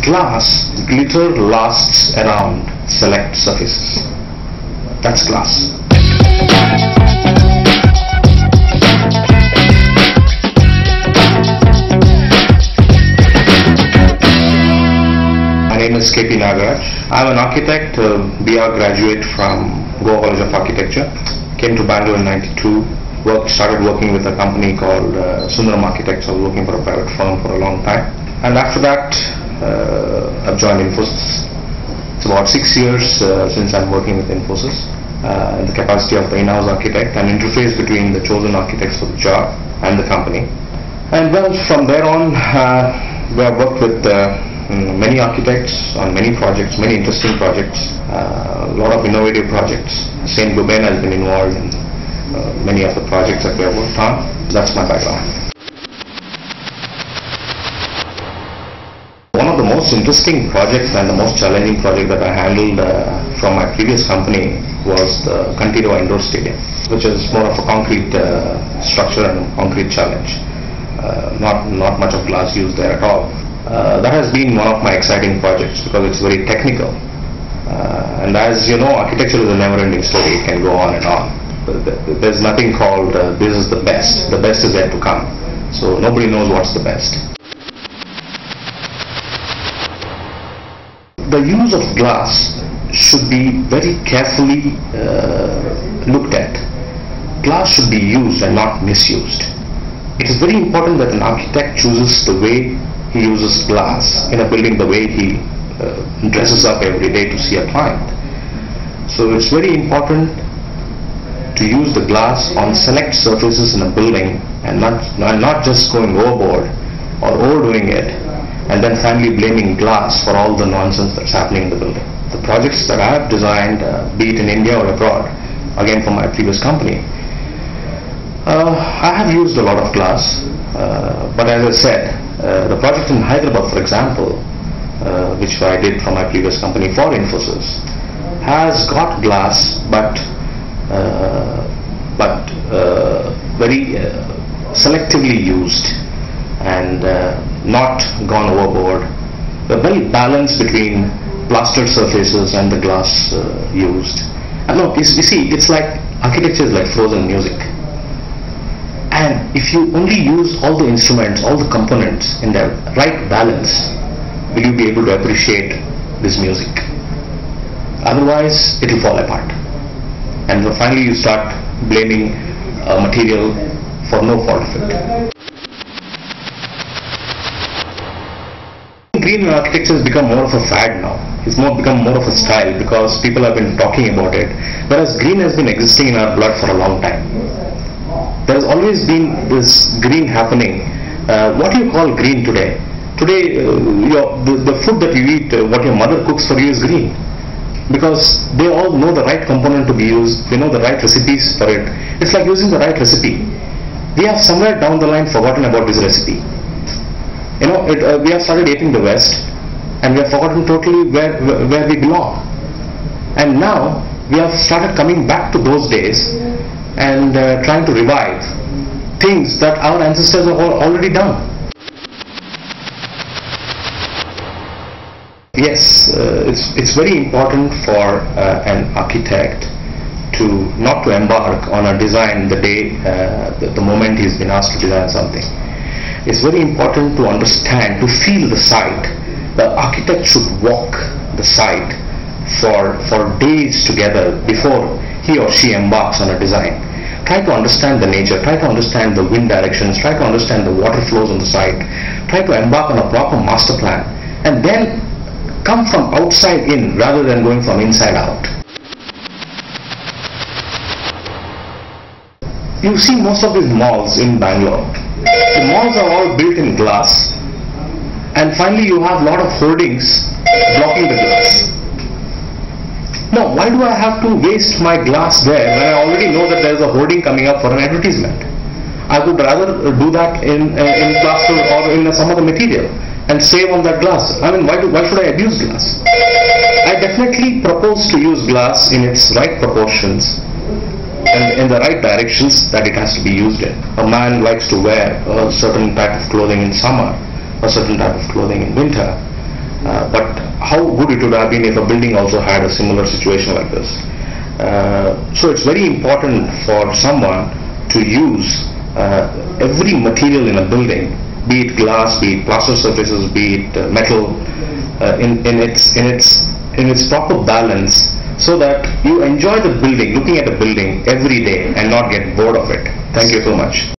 glass, glitter lasts around select surfaces. That's glass. My name is P Nagaraj. I'm an architect, BR graduate from Goa College of Architecture. Came to Bangalore in '92. Started working with a company called Sundaram Architects. I was working for a private firm for a long time. And after that, I've joined Infosys. It's about 6 years since I'm working with Infosys in the capacity of the in-house architect and interface between the chosen architects for the job and the company. And well, from there on, we have worked with many architects on many projects, many interesting projects, a lot of innovative projects. Same domain has been involved in many of the projects that we have worked on. That's my background. One of the most interesting projects and the most challenging project that I handled from my previous company was the Contido Indoor Stadium, which is more of a concrete structure and concrete challenge. Not much of glass used there at all. That has been one of my exciting projects because it's very technical. And as you know, architecture is a never-ending story. It can go on and on. There's nothing called this is the best. The best is yet to come. So nobody knows what's the best. The use of glass should be very carefully looked at. Glass should be used and not misused. It is very important that an architect chooses the way he uses glass in a building, the way he dresses up every day to see a client. So it's very important to use the glass on select surfaces in a building and not just going overboard or overdoing it and then finally blaming glass for all the nonsense that's happening in the building. The projects that I have designed, be it in India or abroad, again from my previous company, I have used a lot of glass, but as I said, the project in Hyderabad, for example, which I did for my previous company for Infosys, has got glass, but very selectively used and not gone overboard. A very balance between plastered surfaces and the glass used. And look, you see, it's like architecture is like frozen music. And if you only use all the instruments, all the components in their right balance, will you be able to appreciate this music? Otherwise, it will fall apart. And finally you start blaming a material for no fault of it. Green in architecture has become more of a fad now. It's become more of a style because people have been talking about it. Whereas green has been existing in our blood for a long time. There has always been this green happening. What do you call green today? Today, the food that you eat, what your mother cooks for you is green. Because they all know the right component to be used, they know the right recipes for it. It's like using the right recipe. We have somewhere down the line forgotten about this recipe. You know, we have started eating the West and we have forgotten totally where we belong. And now we have started coming back to those days and trying to revive things that our ancestors have already done. Yes, it's very important for an architect to not to embark on a design the day, the moment he's been asked to design something. It's very important to understand, to feel the site. The architect should walk the site for days together before he or she embarks on a design. Try to understand the nature, try to understand the wind directions, try to understand the water flows on the site, try to embark on a proper master plan, and then come from outside in rather than going from inside out. You see most of these malls in Bangalore. The malls are all built in glass, and finally you have a lot of hoardings blocking the glass. Now, why do I have to waste my glass there when I already know that there is a hoarding coming up for an advertisement? I would rather do that in plaster or in some other material and save on that glass. I mean, why should I abuse glass? I definitely propose to use glass in its right proportions and in the right directions that it has to be used in. A man likes to wear a certain type of clothing in summer, a certain type of clothing in winter. But how good it would have been if a building also had a similar situation like this. So it's very important for someone to use every material in a building, be it glass, be it plaster surfaces, be it metal, in its proper balance, so that you enjoy the building, looking at the building every day and not get bored of it. Thank you so much.